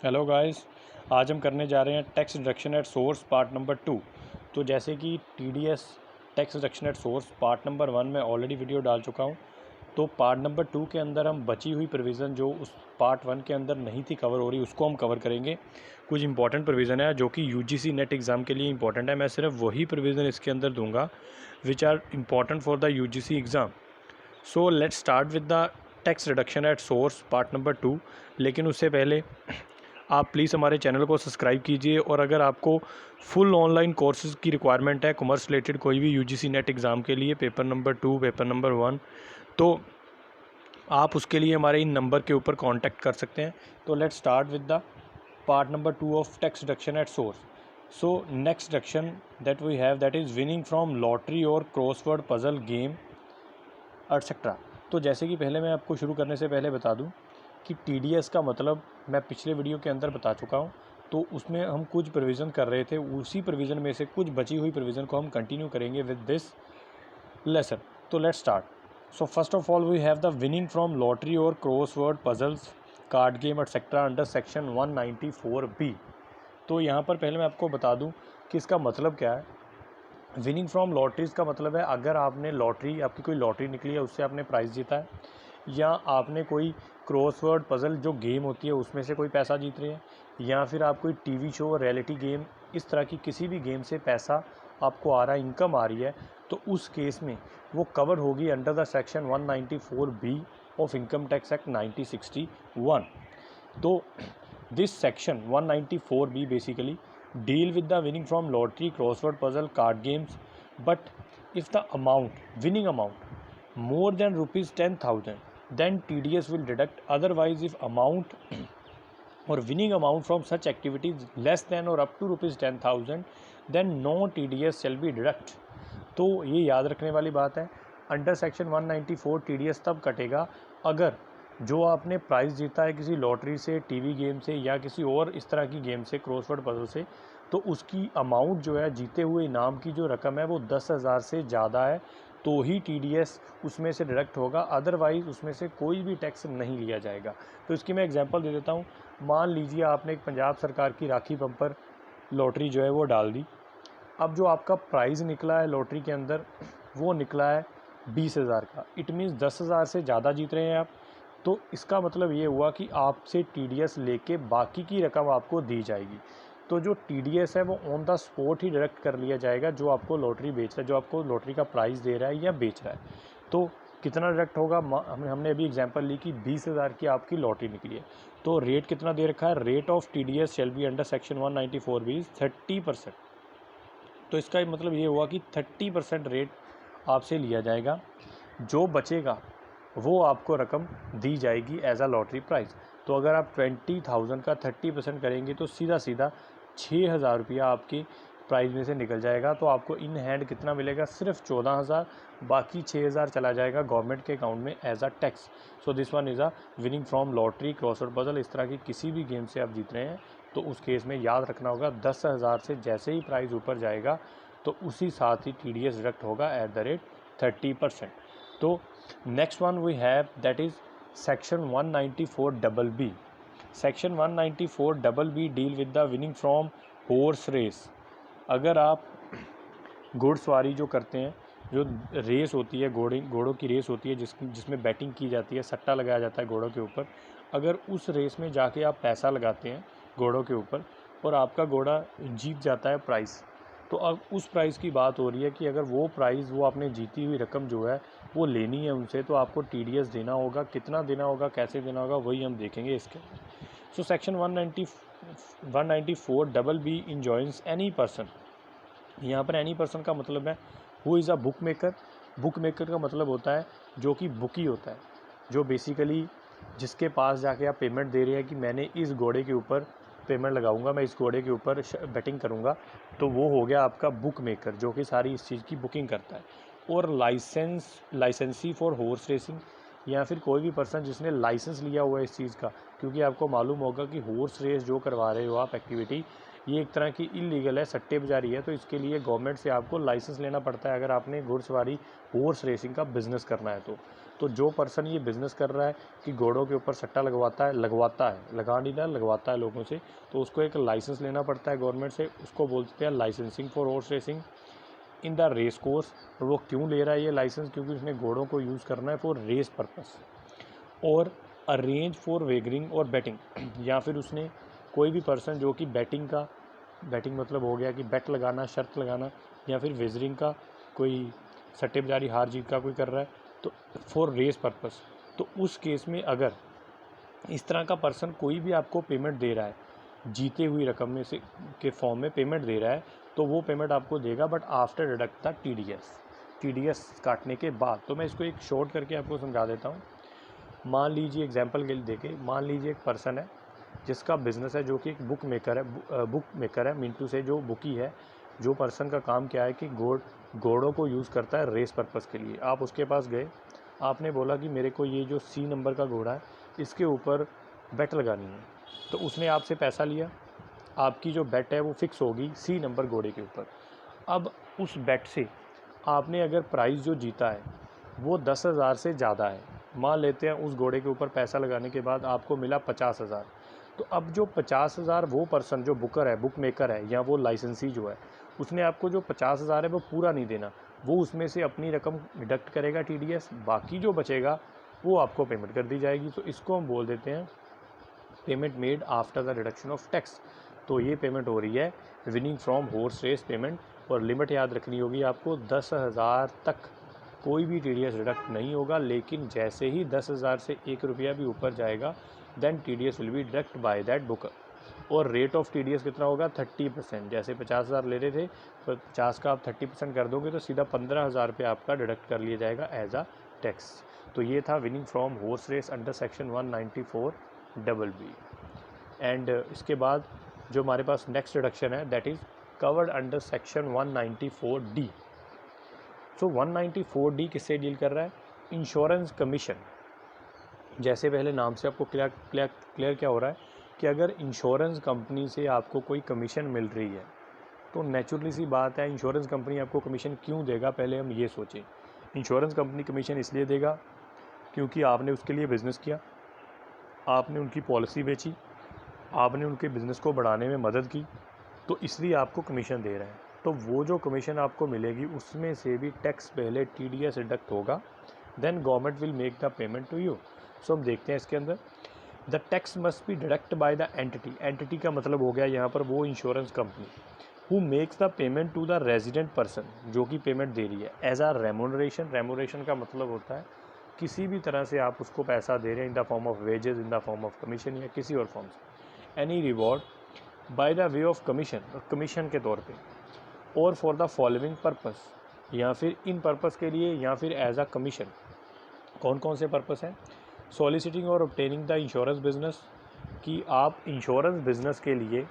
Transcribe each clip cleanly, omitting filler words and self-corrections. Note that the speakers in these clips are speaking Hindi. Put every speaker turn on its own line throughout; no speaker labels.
हेलो गाइस, आज हम करने जा रहे हैं tax deduction at source part number 2। तो जैसे कि TDS tax deduction at source part number 1 में ऑलरेडी वीडियो डाल चुका हूं। तो पार्ट नंबर 2 के अंदर हम बची हुई प्रोविज़न जो उस पार्ट 1 के अंदर नहीं थी कवर हो रही, उसको हम कवर करेंगे। कुछ इंपॉर्टेंट प्रोविज़न है जो कि यूजीसी नेट एग्ज़ाम के लिए इंपॉर्टेंट है। मैं सिर्फ वही प्रोविज़न इसके अंदर दूंगा which are important for the UGC exam. So let's start with the tax reduction at source part number 2। लेकिन उससे पहले आप प्लीज़ हमारे चैनल को सब्सक्राइब कीजिए, और अगर आपको फुल ऑनलाइन कोर्सेज़ की रिक्वायरमेंट है कॉमर्स रिलेटेड कोई भी यूजीसी नेट एग्ज़ाम के लिए, पेपर नंबर 2 पेपर नंबर 1, तो आप उसके लिए हमारे इन नंबर के ऊपर कांटेक्ट कर सकते हैं। तो let's start with the part number 2 of tax deduction at source. So next deduction that we have that is winning from lottery और क्रॉसवर्ड पजल गेम एटसेट्रा। तो जैसे कि पहले मैं आपको शुरू करने से पहले बता दूं कि टीडीएस का मतलब मैं पिछले वीडियो के अंदर बता चुका हूं। तो उसमें हम कुछ प्रोविज़न कर रहे थे, उसी प्रोविज़न में से कुछ बची हुई प्रोविज़न को हम कंटिन्यू करेंगे विद दिस लेसन। तो let's start. So first of all we have the winning from lottery और crossword puzzles card game etcetera under section 194B। तो यहाँ पर पहले मैं आपको बता दूँ कि इसका मतलब क्या है। विनिंग फ्रॉम लॉटरीज का मतलब है अगर आपने लॉटरी, आपकी कोई लॉटरी निकली है, उससे आपने प्राइज़ जीता है, या आपने कोई क्रॉसवर्ड पजल जो गेम होती है उसमें से कोई पैसा जीत रहे हैं, या फिर आप कोई टीवी शो, रियलिटी गेम, इस तरह की किसी भी गेम से पैसा आपको आ रहा है, इनकम आ रही है, तो उस केस में वो कवर होगी under the section 194B of income tax act 1961। तो this section 194B basically deal with the winning from lottery, crossword puzzle, card games, but if the winning amount more than rupees 10,000, then TDS will deduct. Otherwise, if amount or winning amount from such activities less than or up to rupees 10,000, then no TDS shall be deduct. तो ये याद रखने वाली बात है। अंडर सेक्शन 194 टीडीएस तब कटेगा अगर जो आपने प्राइज़ जीता है किसी लॉटरी से, टीवी गेम से, या किसी और इस तरह की गेम से, क्रॉसवर्ड पजल से, तो उसकी अमाउंट जो है, जीते हुए इनाम की जो रकम है वो 10,000 से ज़्यादा है, तो ही टीडीएस उसमें से डिडक्ट होगा। अदरवाइज़ उसमें से कोई भी टैक्स नहीं लिया जाएगा। तो इसकी मैं एग्जांपल दे देता हूँ। मान लीजिए आपने एक पंजाब सरकार की राखी बम्पर लॉटरी जो है वो डाल दी। अब जो आपका प्राइज़ निकला है लॉटरी के अंदर वो निकला है 20,000 का। इट मीन्स 10,000 से ज़्यादा जीत रहे हैं आप। तो इसका मतलब ये हुआ कि आपसे टीडीएस लेके बाकी की रकम आपको दी जाएगी। तो जो टीडीएस है वो on the spot he direct कर लिया जाएगा जो आपको लॉटरी बेच रहा है, जो आपको लॉटरी का प्राइस दे रहा है या बेच रहा है। तो कितना डायरेक्ट होगा, हमने अभी एग्जांपल ली कि 20,000 की आपकी लॉटरी निकली है, तो रेट कितना दे रखा है, rate of TDS shall be under section 194B 30%। तो इसका मतलब ये हुआ कि 30% रेट आपसे लिया जाएगा, जो बचेगा वो आपको रकम दी जाएगी एज अ लॉटरी प्राइस। तो अगर आप 20,000 का 30% करेंगे तो सीधा सीधा 6,000 रुपया आपके प्राइस में से निकल जाएगा। तो आपको इन हैंड कितना मिलेगा, सिर्फ 14,000, बाकी 6,000 चला जाएगा गवर्नमेंट के अकाउंट में as a tax. So this one is a winning from lottery, crossword puzzle, इस तरह की किसी भी गेम से आप जीत रहे हैं, तो उस केस में याद रखना होगा 10,000 से जैसे ही प्राइस ऊपर जाएगा तो उसी साथ ही टीडीएस डिडक्ट होगा एट द रेट 30%। तो next one we have that is section 194BB। Section 194BB deal with the winning from horse race. अगर आप घुड़सवारी जो करते हैं, जो रेस होती है, घोड़ों की रेस होती है जिसमें बैटिंग की जाती है, सट्टा लगाया जाता है घोड़ों के ऊपर, अगर उस रेस में जाके आप पैसा लगाते हैं घोड़ों के ऊपर और आपका घोड़ा जीत जाता है प्राइज़, तो अब उस प्राइज़ की बात हो रही है कि अगर वो प्राइज़, वो आपने जीती हुई रकम जो है वो लेनी है उनसे, तो आपको टीडीएस देना होगा। कितना देना होगा, कैसे देना होगा, वही हम देखेंगे इसके। So section 194BB enjoins any person. यहाँ पर एनी पर्सन का मतलब है who is a book maker. Book maker का मतलब होता है जो कि बुकी होता है, जो बेसिकली जिसके पास जाके आप पेमेंट दे रहे हैं कि मैंने इस घोड़े के ऊपर पेमेंट लगाऊंगा, मैं इस घोड़े के ऊपर बैटिंग करूंगा, तो वो हो गया आपका बुक मेकर जो कि सारी इस चीज़ की बुकिंग करता है। और लाइसेंसी फॉर हॉर्स रेसिंग, या फिर कोई भी पर्सन जिसने लाइसेंस लिया हुआ है इस चीज़ का, क्योंकि आपको मालूम होगा कि हॉर्स रेस जो करवा रहे हो आप एक्टिविटी, ये एक तरह की इलीगल है, सट्टेबाजी है। तो इसके लिए गवर्नमेंट से आपको लाइसेंस लेना पड़ता है अगर आपने घुड़सवारी हॉर्स रेसिंग का बिज़नेस करना है। तो जो पर्सन ये बिज़नेस कर रहा है कि घोड़ों के ऊपर सट्टा लगवाता है लगा नहीं रहा, लगवाता है लोगों से, तो उसको एक लाइसेंस लेना पड़ता है गवर्नमेंट से। उसको बोलते हैं licensing for horse racing in the race course. और वो क्यों ले रहा है ये लाइसेंस? क्योंकि उसने घोड़ों को यूज़ करना है फॉर रेस पर्पस और अरेंज फॉर वेगरिंग और बैटिंग या फिर उसने कोई भी पर्सन जो कि बैटिंग मतलब हो गया कि बेट लगाना, शर्त लगाना, या फिर वेजरिंग का कोई सट्टेबाजी हार जीत का कोई कर रहा है, तो फॉर रेस पर्पस। तो उस केस में अगर इस तरह का पर्सन कोई भी आपको पेमेंट दे रहा है, जीते हुई रकम में से के फॉर्म में पेमेंट दे रहा है, तो वो पेमेंट आपको देगा, but after deduct the TDS काटने के बाद। तो मैं इसको एक शॉर्ट करके आपको समझा देता हूँ। मान लीजिए एग्जांपल के लिए देखें, मान लीजिए एक पर्सन है जिसका बिज़नेस है, जो कि एक बुक मेकर है, मिंटू से जो बुकी है। जो पर्सन का काम क्या है कि घोड़ों को यूज़ करता है रेस पर्पज़ के लिए। आप उसके पास गए, आपने बोला कि मेरे को ये जो C नंबर का घोड़ा है इसके ऊपर बेट लगानी है, तो उसने आपसे पैसा लिया। आपकी जो बेट है वो फिक्स होगी C नंबर घोड़े के ऊपर। अब उस बेट से आपने अगर प्राइज़ जो जीता है वो 10,000 से ज़्यादा है, मान लेते हैं उस घोड़े के ऊपर पैसा लगाने के बाद आपको मिला 50,000। तो अब जो 50,000 वो पर्सन जो बुक मेकर है या वो लाइसेंसी जो है, उसने आपको जो 50,000 है वो पूरा नहीं देना, वो उसमें से अपनी रकम डिडक्ट करेगा TDS, बाकी जो बचेगा वो आपको पेमेंट कर दी जाएगी। तो इसको हम बोल देते हैं payment made after the reduction of tax. तो ये पेमेंट हो रही है winning from horse race payment, और लिमिट याद रखनी होगी आपको, 10,000 तक कोई भी TDS डिडक्ट नहीं होगा। लेकिन जैसे ही 10,000 से 1 रुपया भी ऊपर जाएगा then TDS will be deduct by that booker. और रेट ऑफ TDS कितना होगा? 30%। जैसे 50,000 ले रहे थे, तो 50 का आप 30% कर दोगे तो सीधा 15,000 पे आपका डिडक्ट कर लिया जाएगा एज अ टैक्स। तो ये था winning from horse race under section 194BB। And इसके बाद जो हमारे पास नेक्स्ट डिडक्शन है that is covered under section 194D। So 194D किससे डील कर रहा है? Insurance commission. जैसे पहले नाम से आपको क्लियर क्या हो रहा है कि अगर इंश्योरेंस कंपनी से आपको कोई कमीशन मिल रही है, तो नेचुरली सी बात है इंश्योरेंस कंपनी आपको कमीशन क्यों देगा, पहले हम ये सोचें। इंश्योरेंस कंपनी कमीशन इसलिए देगा क्योंकि आपने उसके लिए बिज़नेस किया, आपने उनकी पॉलिसी बेची, आपने उनके बिज़नेस को बढ़ाने में मदद की, तो इसलिए आपको कमीशन दे रहे हैं। तो वो जो कमीशन आपको मिलेगी उसमें से भी टैक्स पहले TDS डिडक्ट होगा, then government will make the payment to you. So हम देखते हैं इसके अंदर, the tax must be deduct by the entity का मतलब हो गया यहाँ पर वो insurance company who makes the payment to the resident person, जो कि पेमेंट दे रही है, एज आ रेमोनरेशन का मतलब होता है किसी भी तरह से आप उसको पैसा दे रहे हैं, in the form of wages, in the form of commission या किसी और फॉर्म से, any reward bye the way of commission के तौर पे, और फॉर द फॉलोइंग पर्पस, या फिर इन पर्पस के लिए, या फिर एज अ कमीशन। कौन कौन से पर्पस हैं? सॉलिसिटिंग और ऑब्टेनिंग द इंश्योरेंस बिजनेस, कि आप इंश्योरेंस बिजनेस के लिए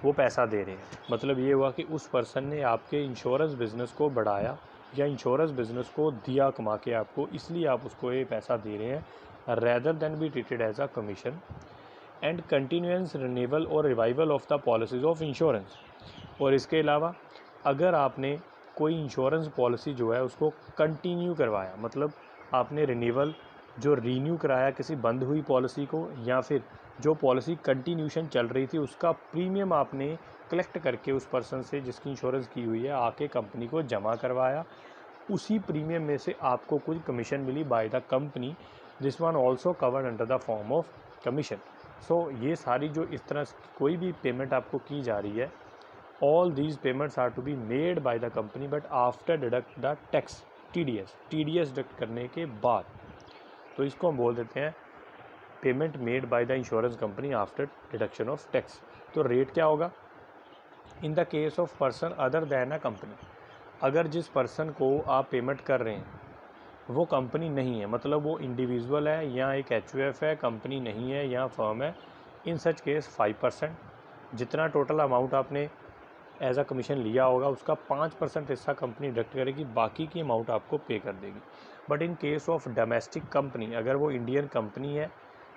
वो पैसा दे रहे हैं। मतलब ये हुआ कि उस पर्सन ने आपके इंश्योरेंस बिजनेस को बढ़ाया या इंश्योरेंस बिजनेस को दिया कमा के आपको, इसलिए आप उसको ये पैसा दे रहे हैं, rather than be treated as a commission. And continuance renewal और revival of the policies of insurance. और इसके अलावा अगर आपने कोई इंश्योरेंस पॉलिसी जो है उसको कंटिन्यू करवाया, मतलब आपने रिन्यूअल जो रीन्यू कराया किसी बंद हुई पॉलिसी को, या फिर जो पॉलिसी कंटिन्यूशन चल रही थी उसका प्रीमियम आपने कलेक्ट करके उस पर्सन से जिसकी इंश्योरेंस की हुई है आके कंपनी को जमा करवाया, उसी प्रीमियम में से आपको कुछ कमीशन मिली by the company, this one also covered under the form of commission. So ये सारी जो इस तरह कोई भी पेमेंट आपको की जा रही है, all these payments are to be made by the company but after deduct the tax TDS deduct करने के बाद। तो इसको हम बोल देते हैं payment made by the insurance company after deduction of tax. तो रेट क्या होगा? In the case of person other than a company, अगर जिस पर्सन को आप पेमेंट कर रहे हैं वो कंपनी नहीं है, मतलब वो इंडिविजुअल है या एक HUF है, कंपनी नहीं है या फर्म है, इन सच केस 5%, जितना टोटल अमाउंट आपने एज अ कमीशन लिया होगा उसका 5% हिस्सा कंपनी डिडक्ट करेगी, बाकी की अमाउंट आपको पे कर देगी। But in case of domestic company, अगर वो इंडियन कंपनी है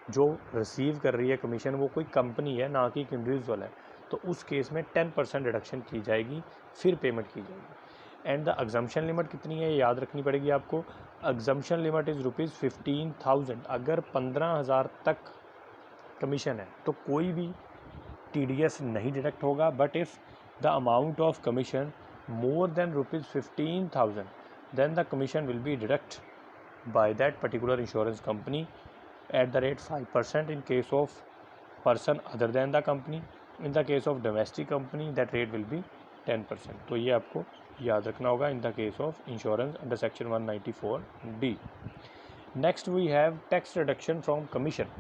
जो रिसीव कर रही है कमीशन, वो कोई कंपनी है ना कि इंडिविजुअल है, तो उस केस में 10% डिडक्शन की जाएगी, फिर पेमेंट की जाएगी। एंड द एग्जम्पशन लिमिट कितनी है ये याद रखनी पड़ेगी आपको, एग्जम्पशन लिमिट इज़ ₹15,000। अगर 15,000 तक कमीशन है तो कोई भी TDS नहीं डिडक्ट होगा, but if the amount of commission more than ₹15,000 then the commission will be deduct by that particular insurance company at the rate 5% in case of person other than the company. In the case of domestic company that rate will be 10%. तो ये आपको याद रखना होगा in the case of insurance under section 194D. Next we have tax reduction from commission.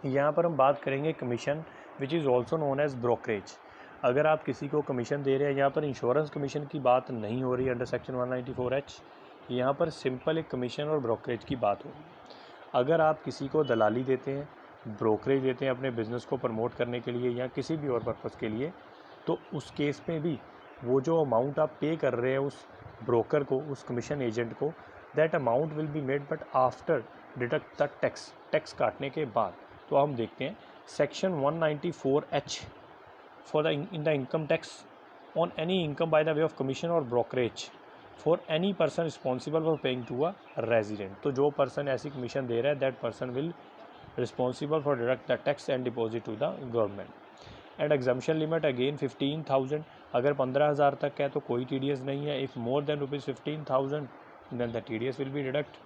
यहाँ पर हम बात करेंगे commission which is also known as brokerage. अगर आप किसी को कमीशन दे रहे हैं, यहाँ पर इंश्योरेंस कमीशन की बात नहीं हो रही अंडर सेक्शन 194H, यहाँ पर सिंपल एक कमीशन और ब्रोकरेज की बात हो रही है। अगर आप किसी को दलाली देते हैं, ब्रोकरेज देते हैं अपने बिज़नेस को प्रमोट करने के लिए या किसी भी और पर्पज़ के लिए, तो उस केस में भी वो जो अमाउंट आप पे कर रहे हैं उस ब्रोकर को, उस कमीशन एजेंट को, that amount will be made but after deduct the tax काटने के बाद। तो हम देखते हैं section 194H for the in the income tax on any income by the way of commission और brokerage for any person responsible for paying to a resident. तो जो पर्सन ऐसी कमीशन दे रहा है that person will responsible for deduct the tax and deposit to the government. And exemption limit again 15,000। अगर 15,000 तक है तो कोई TDS नहीं है। If more than ₹15,000 then the TDS will be deduct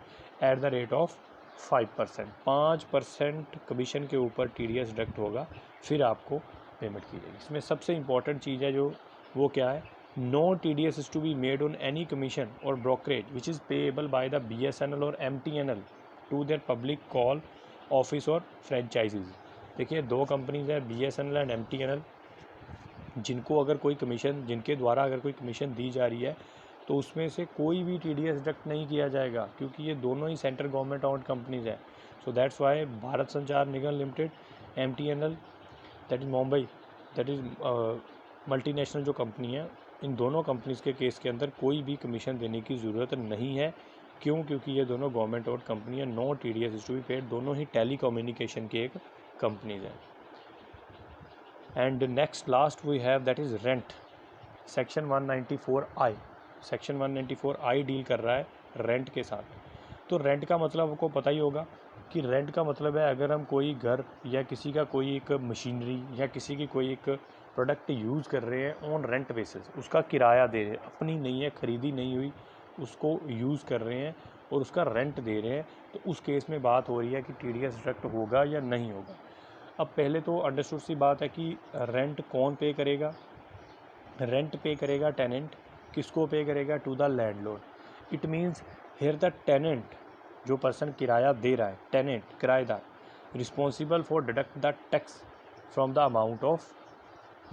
at the rate of 5%। 5% commission के ऊपर TDS डिडक्ट होगा, फिर आपको पेमेंट की जाएगी। इसमें सबसे इंपॉर्टेंट चीज़ है जो वो क्या है, no TDS is to be made on any commission और brokerage which is payable by the BSNL और MTNL to their public call office और फ्रेंचाइजीज। देखिए दो कंपनीज है BSNL एंड MTNL, जिनको अगर कोई कमीशन, जिनके द्वारा अगर कोई कमीशन दी जा रही है तो उसमें से कोई भी TDS डिडक्ट नहीं किया जाएगा, क्योंकि ये दोनों ही सेंट्रल गवर्नमेंट ओन्ड कंपनीज है। So that's why Bharat Sanchar Nigam limited, MTNL that is Mumbai, that is multinational जो कंपनी है, इन दोनों कंपनीज़ के केस के अंदर कोई भी कमीशन देने की ज़रूरत नहीं है। क्यों? क्योंकि ये दोनों गवर्नमेंट ओन्ड कंपनी है। No TDS is to be paid. दोनों ही टेली कम्युनिकेशन के एक कंपनीज हैं। And next last we have that is rent, section 194I। Section 194I deal कर रहा है रेंट के साथ। तो रेंट का मतलब आपको पता ही होगा कि रेंट का मतलब है अगर हम कोई घर या किसी का कोई एक मशीनरी या किसी की कोई एक प्रोडक्ट यूज़ कर रहे हैं ऑन रेंट बेसिस, उसका किराया दे रहे हैं, अपनी नहीं है, ख़रीदी नहीं हुई, उसको यूज़ कर रहे हैं और उसका रेंट दे रहे हैं, तो उस केस में बात हो रही है कि TDS डिडक्ट होगा या नहीं होगा। अब पहले तो अंडरस्टूड सी बात है कि रेंट कौन पे करेगा। रेंट पे करेगा टेनेंट। किसको पे करेगा? To the landlord. It means here the tenant, जो पर्सन किराया दे रहा है, टेनेंट किराएदार, responsible for deduct the tax from the amount of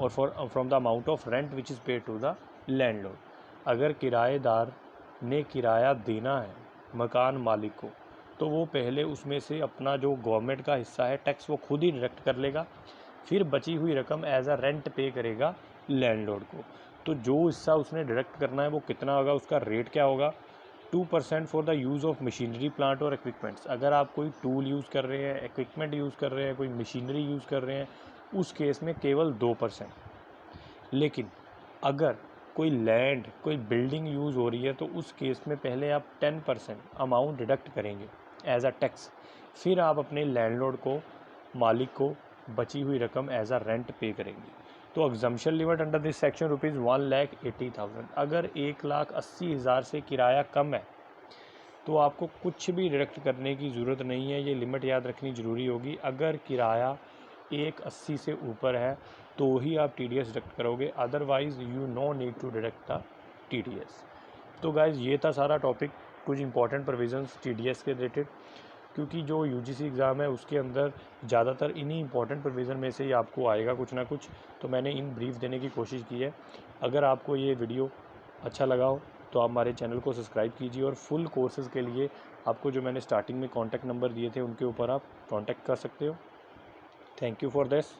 और from the amount of rent which is paid to the landlord. अगर किराएदार ने किराया देना है मकान मालिक को, तो वो पहले उसमें से अपना जो गवर्नमेंट का हिस्सा है टैक्स वो खुद ही डिडक्ट कर लेगा, फिर बची हुई रकम एज अ रेंट पे करेगा लैंडलॉर्ड को। तो जो हिस्सा उसने डिडक्ट करना है वो कितना होगा, उसका रेट क्या होगा? 2% for the use of machinery, plant और इक्विपमेंट्स। अगर आप कोई टूल यूज़ कर रहे हैं, इक्विपमेंट यूज़ कर रहे हैं, कोई मशीनरी यूज़ कर रहे हैं, उस केस में केवल 2%। लेकिन अगर कोई लैंड, कोई बिल्डिंग यूज़ हो रही है तो उस केस में पहले आप 10% अमाउंट डिडक्ट करेंगे एज अ टैक्स, फिर आप अपने लैंडलॉर्ड को, मालिक को बची हुई रकम एज अ रेंट पे करेंगे। तो exemption limit under this section ₹1,80,000। अगर 1,80,000 से किराया कम है तो आपको कुछ भी डिडक्ट करने की ज़रूरत नहीं है। ये लिमिट याद रखनी ज़रूरी होगी। अगर किराया 1,80 से ऊपर है तो ही आप TDS डिडक्ट करोगे, otherwise you no need to deduct the TDS। तो गाइज़ ये था सारा टॉपिक, कुछ इंपॉर्टेंट प्रोविजंस TDS के रिलेटेड, क्योंकि जो UGC एग्ज़ाम है उसके अंदर ज़्यादातर इन्हीं इंपॉर्टेंट प्रोविज़न में से ही आपको आएगा कुछ ना कुछ, तो मैंने इन ब्रीफ देने की कोशिश की है। अगर आपको ये वीडियो अच्छा लगा हो तो आप हमारे चैनल को सब्सक्राइब कीजिए और फुल कोर्सेज़ के लिए आपको जो मैंने स्टार्टिंग में कॉन्टैक्ट नंबर दिए थे उनके ऊपर आप कॉन्टैक्ट कर सकते हो। Thank you for this.